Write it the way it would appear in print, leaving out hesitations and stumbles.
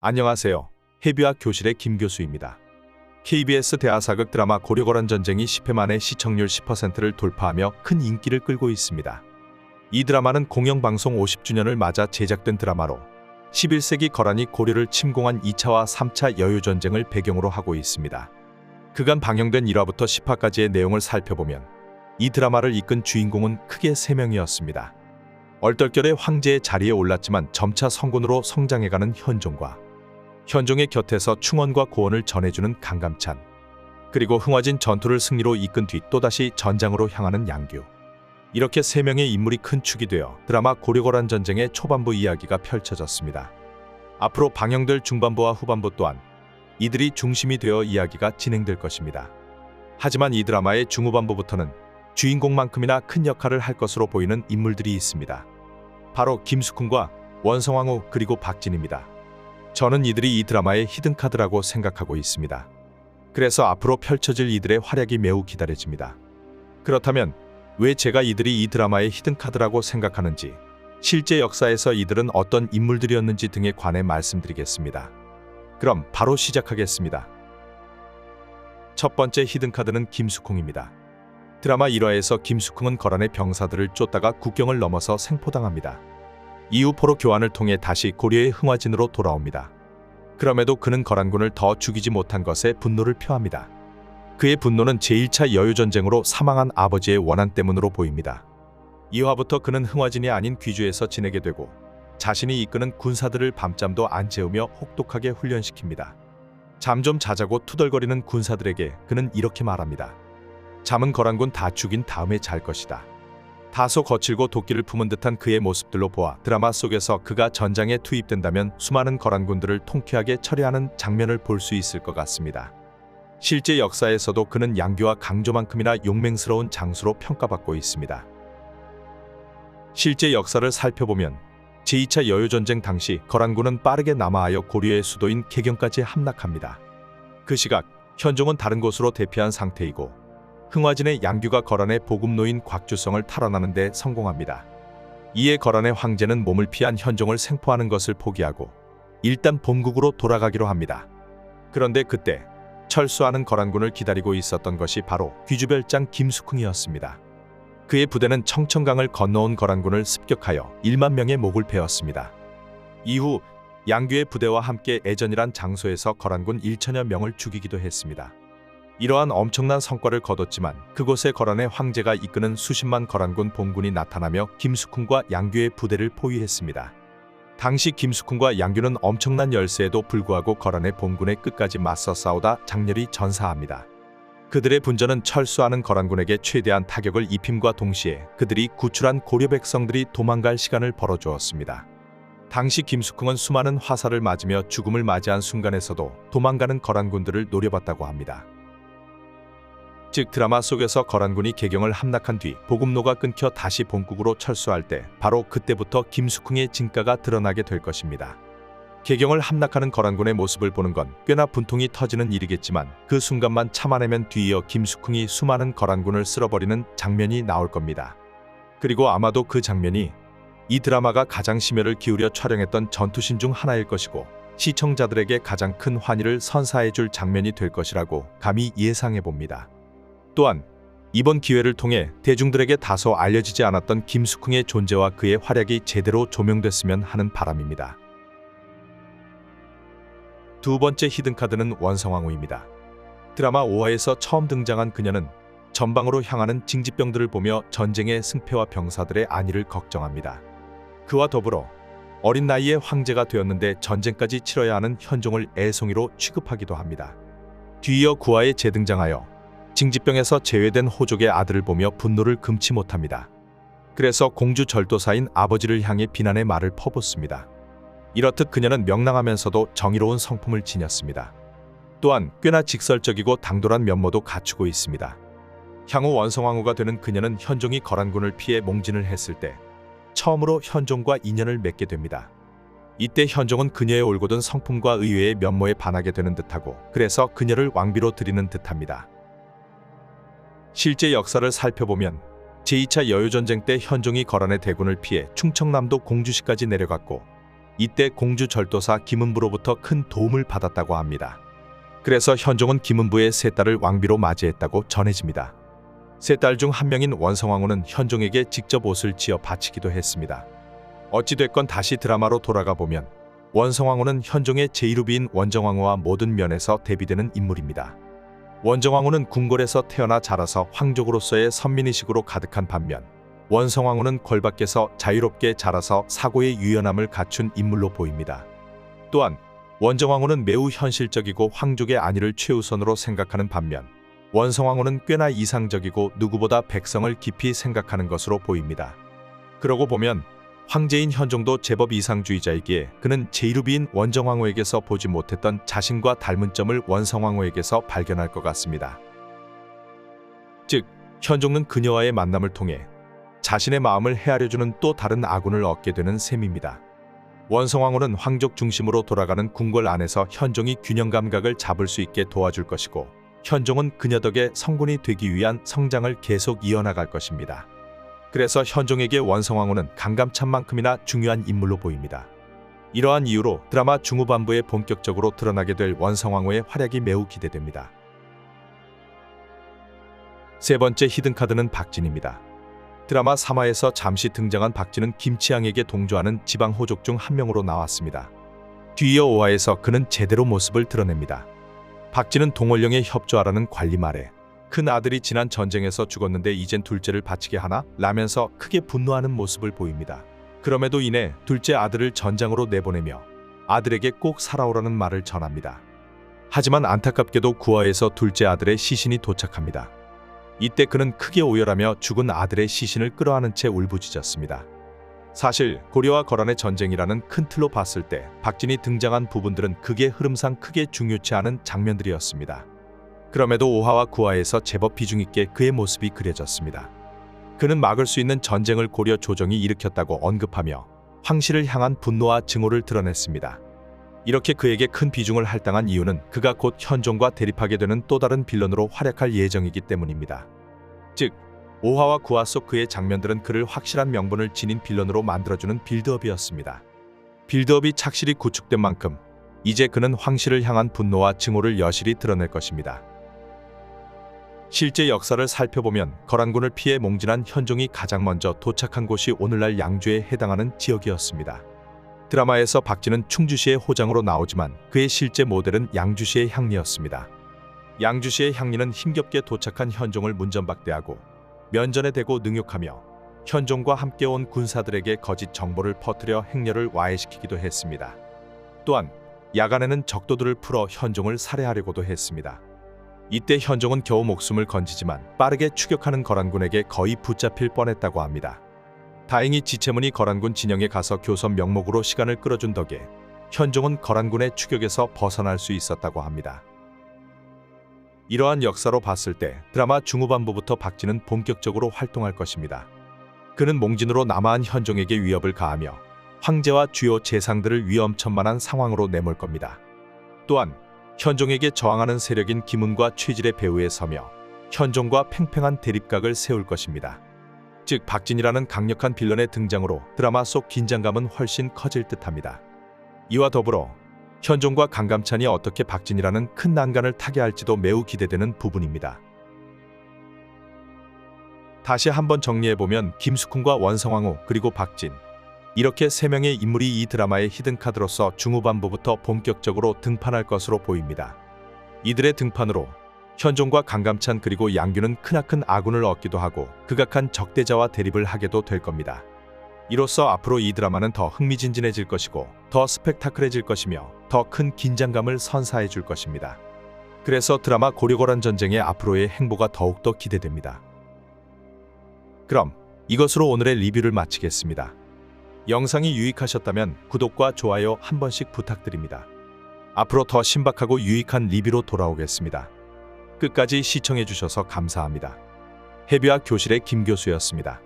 안녕하세요. 해비학 교실의 김 교수입니다. KBS 대하사극 드라마 고려거란 전쟁이 10회 만에 시청률 10%를 돌파하며 큰 인기를 끌고 있습니다. 이 드라마는 공영방송 50주년을 맞아 제작된 드라마로 11세기 거란이 고려를 침공한 2차와 3차 여유전쟁을 배경으로 하고 있습니다. 그간 방영된 1화부터 10화까지의 내용을 살펴보면 이 드라마를 이끈 주인공은 크게 3명이었습니다. 얼떨결에 황제의 자리에 올랐지만 점차 성군으로 성장해가는 현종과 현종의 곁에서 충원과 고원을 전해주는 강감찬, 그리고 흥화진 전투를 승리로 이끈 뒤 또다시 전장으로 향하는 양규. 이렇게 3명의 인물이 큰 축이 되어 드라마 고려거란 전쟁의 초반부 이야기가 펼쳐졌습니다. 앞으로 방영될 중반부와 후반부 또한 이들이 중심이 되어 이야기가 진행될 것입니다. 하지만 이 드라마의 중후반부부터는 주인공만큼이나 큰 역할을 할 것으로 보이는 인물들이 있습니다. 바로 김숙훈과 원성왕후 그리고 박진입니다. 저는 이들이 이 드라마의 히든카드라고 생각하고 있습니다. 그래서 앞으로 펼쳐질 이들의 활약이 매우 기다려집니다. 그렇다면 왜 제가 이들이 이 드라마의 히든카드라고 생각하는지, 실제 역사에서 이들은 어떤 인물들이었는지 등에 관해 말씀드리겠습니다. 그럼 바로 시작하겠습니다. 첫 번째 히든카드는 김숙훈입니다. 드라마 1화에서 김숙훈은 거란의 병사들을 쫓다가 국경을 넘어서 생포당합니다. 이후 포로 교환을 통해 다시 고려의 흥화진으로 돌아옵니다. 그럼에도 그는 거란군을 더 죽이지 못한 것에 분노를 표합니다. 그의 분노는 제1차 여유전쟁으로 사망한 아버지의 원한 때문으로 보입니다. 2화부터 그는 흥화진이 아닌 귀주에서 지내게 되고 자신이 이끄는 군사들을 밤잠도 안 재우며 혹독하게 훈련시킵니다. 잠 좀 자자고 투덜거리는 군사들에게 그는 이렇게 말합니다. 잠은 거란군 다 죽인 다음에 잘 것이다. 다소 거칠고 도끼를 품은 듯한 그의 모습들로 보아 드라마 속에서 그가 전장에 투입된다면 수많은 거란군들을 통쾌하게 처리하는 장면을 볼 수 있을 것 같습니다. 실제 역사에서도 그는 양규와 강조만큼이나 용맹스러운 장수로 평가받고 있습니다. 실제 역사를 살펴보면 제2차 여유전쟁 당시 거란군은 빠르게 남하하여 고려의 수도인 개경까지 함락합니다. 그 시각 현종은 다른 곳으로 대피한 상태이고 흥화진의 양규가 거란의 보급노인 곽주성을 탈환하는 데 성공합니다. 이에 거란의 황제는 몸을 피한 현종을 생포하는 것을 포기하고 일단 본국으로 돌아가기로 합니다. 그런데 그때 철수하는 거란군을 기다리고 있었던 것이 바로 귀주별장 김숙훈이었습니다. 그의 부대는 청천강을 건너온 거란군을 습격하여 1만 명의 목을 베었습니다. 이후 양규의 부대와 함께 애전이란 장소에서 거란군 1천여 명을 죽이기도 했습니다. 이러한 엄청난 성과를 거뒀지만 그곳에 거란의 황제가 이끄는 수십만 거란군 봉군이 나타나며 김숙훈과 양규의 부대를 포위했습니다. 당시 김숙훈과 양규는 엄청난 열세에도 불구하고 거란의 봉군의 끝까지 맞서 싸우다 장렬히 전사합니다. 그들의 분전은 철수하는 거란군에게 최대한 타격을 입힘과 동시에 그들이 구출한 고려 백성들이 도망갈 시간을 벌어주었습니다. 당시 김숙훈은 수많은 화살을 맞으며 죽음을 맞이한 순간에서도 도망가는 거란군들을 노려봤다고 합니다. 즉 드라마 속에서 거란군이 개경을 함락한 뒤 보급로가 끊겨 다시 본국으로 철수할 때 바로 그때부터 김숙훈의 진가가 드러나게 될 것입니다. 개경을 함락하는 거란군의 모습을 보는 건 꽤나 분통이 터지는 일이겠지만 그 순간만 참아내면 뒤이어 김숙훈이 수많은 거란군을 쓸어버리는 장면이 나올 겁니다. 그리고 아마도 그 장면이 이 드라마가 가장 심혈을 기울여 촬영했던 전투신 중 하나일 것이고 시청자들에게 가장 큰 환희를 선사해줄 장면이 될 것이라고 감히 예상해봅니다. 또한 이번 기회를 통해 대중들에게 다소 알려지지 않았던 김숙훈의 존재와 그의 활약이 제대로 조명됐으면 하는 바람입니다. 두 번째 히든카드는 원성왕후입니다. 드라마 5화에서 처음 등장한 그녀는 전방으로 향하는 징집병들을 보며 전쟁의 승패와 병사들의 안위를 걱정합니다. 그와 더불어 어린 나이에 황제가 되었는데 전쟁까지 치러야 하는 현종을 애송이로 취급하기도 합니다. 뒤이어 9화에 재등장하여 징집병에서 제외된 호족의 아들을 보며 분노를 금치 못합니다. 그래서 공주 절도사인 아버지를 향해 비난의 말을 퍼붓습니다. 이렇듯 그녀는 명랑하면서도 정의로운 성품을 지녔습니다. 또한 꽤나 직설적이고 당돌한 면모도 갖추고 있습니다. 향후 원성왕후가 되는 그녀는 현종이 거란군을 피해 몽진을 했을 때 처음으로 현종과 인연을 맺게 됩니다. 이때 현종은 그녀의 올곧은 성품과 의외의 면모에 반하게 되는 듯하고 그래서 그녀를 왕비로 들이는 듯합니다. 실제 역사를 살펴보면 제2차 여유전쟁 때 현종이 거란의 대군을 피해 충청남도 공주시까지 내려갔고 이때 공주절도사 김은부로부터 큰 도움을 받았다고 합니다. 그래서 현종은 김은부의 세 딸을 왕비로 맞이했다고 전해집니다. 세 딸 중 한 명인 원성왕후는 현종에게 직접 옷을 지어 바치기도 했습니다. 어찌됐건 다시 드라마로 돌아가 보면 원성왕후는 현종의 제1후비인 원정왕후와 모든 면에서 대비되는 인물입니다. 원정왕후는 궁궐에서 태어나 자라서 황족으로서의 선민의식으로 가득한 반면 원성왕후는 궐 밖에서 자유롭게 자라서 사고의 유연함을 갖춘 인물로 보입니다. 또한 원정왕후는 매우 현실적이고 황족의 안위를 최우선으로 생각하는 반면 원성왕후는 꽤나 이상적이고 누구보다 백성을 깊이 생각하는 것으로 보입니다. 그러고 보면 황제인 현종도 제법 이상주의자이기에 그는 제1후비인 원정왕후에게서 보지 못했던 자신과 닮은 점을 원성왕후에게서 발견할 것 같습니다. 즉, 현종은 그녀와의 만남을 통해 자신의 마음을 헤아려주는 또 다른 아군을 얻게 되는 셈입니다. 원성왕후는 황족 중심으로 돌아가는 궁궐 안에서 현종이 균형 감각을 잡을 수 있게 도와줄 것이고 현종은 그녀 덕에 성군이 되기 위한 성장을 계속 이어나갈 것입니다. 그래서 현종에게 원성왕후는 강감찬만큼이나 중요한 인물로 보입니다. 이러한 이유로 드라마 중후반부에 본격적으로 드러나게 될 원성왕후의 활약이 매우 기대됩니다. 세 번째 히든카드는 박진입니다. 드라마 3화에서 잠시 등장한 박진은 김치향에게 동조하는 지방 호족 중 한 명으로 나왔습니다. 뒤이어 5화에서 그는 제대로 모습을 드러냅니다. 박진은 동월령에 협조하라는 관리 말에 큰 아들이 지난 전쟁에서 죽었는데 이젠 둘째를 바치게 하나? 라면서 크게 분노하는 모습을 보입니다. 그럼에도 인해 둘째 아들을 전장으로 내보내며 아들에게 꼭 살아오라는 말을 전합니다. 하지만 안타깝게도 9화에서 둘째 아들의 시신이 도착합니다. 이때 그는 크게 오열하며 죽은 아들의 시신을 끌어안은 채 울부짖었습니다. 사실 고려와 거란의 전쟁이라는 큰 틀로 봤을 때 박진이 등장한 부분들은 극의 흐름상 크게 중요치 않은 장면들이었습니다. 그럼에도 5화와 9화에서 제법 비중 있게 그의 모습이 그려졌습니다. 그는 막을 수 있는 전쟁을 고려 조정이 일으켰다고 언급하며 황실을 향한 분노와 증오를 드러냈습니다. 이렇게 그에게 큰 비중을 할당한 이유는 그가 곧 현종과 대립하게 되는 또 다른 빌런으로 활약할 예정이기 때문입니다. 즉, 5화와 9화 속 그의 장면들은 그를 확실한 명분을 지닌 빌런으로 만들어주는 빌드업이었습니다. 빌드업이 착실히 구축된 만큼 이제 그는 황실을 향한 분노와 증오를 여실히 드러낼 것입니다. 실제 역사를 살펴보면 거란군을 피해 몽진한 현종이 가장 먼저 도착한 곳이 오늘날 양주에 해당하는 지역이었습니다. 드라마에서 박진은 충주시의 호장으로 나오지만 그의 실제 모델은 양주시의 향리였습니다. 양주시의 향리는 힘겹게 도착한 현종을 문전박대하고 면전에 대고 능욕하며 현종과 함께 온 군사들에게 거짓 정보를 퍼뜨려 행렬을 와해시키기도 했습니다. 또한 야간에는 적도들을 풀어 현종을 살해하려고도 했습니다. 이때 현종은 겨우 목숨을 건지지만 빠르게 추격하는 거란군에게 거의 붙잡힐 뻔했다고 합니다. 다행히 지체문이 거란군 진영에 가서 교선 명목으로 시간을 끌어준 덕에 현종은 거란군의 추격에서 벗어날 수 있었다고 합니다. 이러한 역사로 봤을 때 드라마 중후반부부터 박진은 본격적으로 활동할 것입니다. 그는 몽진으로 남아한 현종에게 위협을 가하며 황제와 주요 재상들을 위험천만한 상황으로 내몰 겁니다. 또한 현종에게 저항하는 세력인 김은과 최질의 배후에 서며 현종과 팽팽한 대립각을 세울 것입니다. 즉, 박진이라는 강력한 빌런의 등장으로 드라마 속 긴장감은 훨씬 커질 듯합니다. 이와 더불어 현종과 강감찬이 어떻게 박진이라는 큰 난관을 타개할지도 매우 기대되는 부분입니다. 다시 한번 정리해보면 김숙훈과 원성왕후 그리고 박진, 이렇게 3명의 인물이 이 드라마의 히든카드로서 중후반부부터 본격적으로 등판할 것으로 보입니다. 이들의 등판으로 현종과 강감찬 그리고 양규는 크나큰 아군을 얻기도 하고 극악한 적대자와 대립을 하게도 될 겁니다. 이로써 앞으로 이 드라마는 더 흥미진진해질 것이고 더 스펙타클해질 것이며 더 큰 긴장감을 선사해 줄 것입니다. 그래서 드라마 고려거란 전쟁의 앞으로의 행보가 더욱더 기대됩니다. 그럼 이것으로 오늘의 리뷰를 마치겠습니다. 영상이 유익하셨다면 구독과 좋아요 한 번씩 부탁드립니다. 앞으로 더 신박하고 유익한 리뷰로 돌아오겠습니다. 끝까지 시청해주셔서 감사합니다. 해비학 교실의 김 교수였습니다.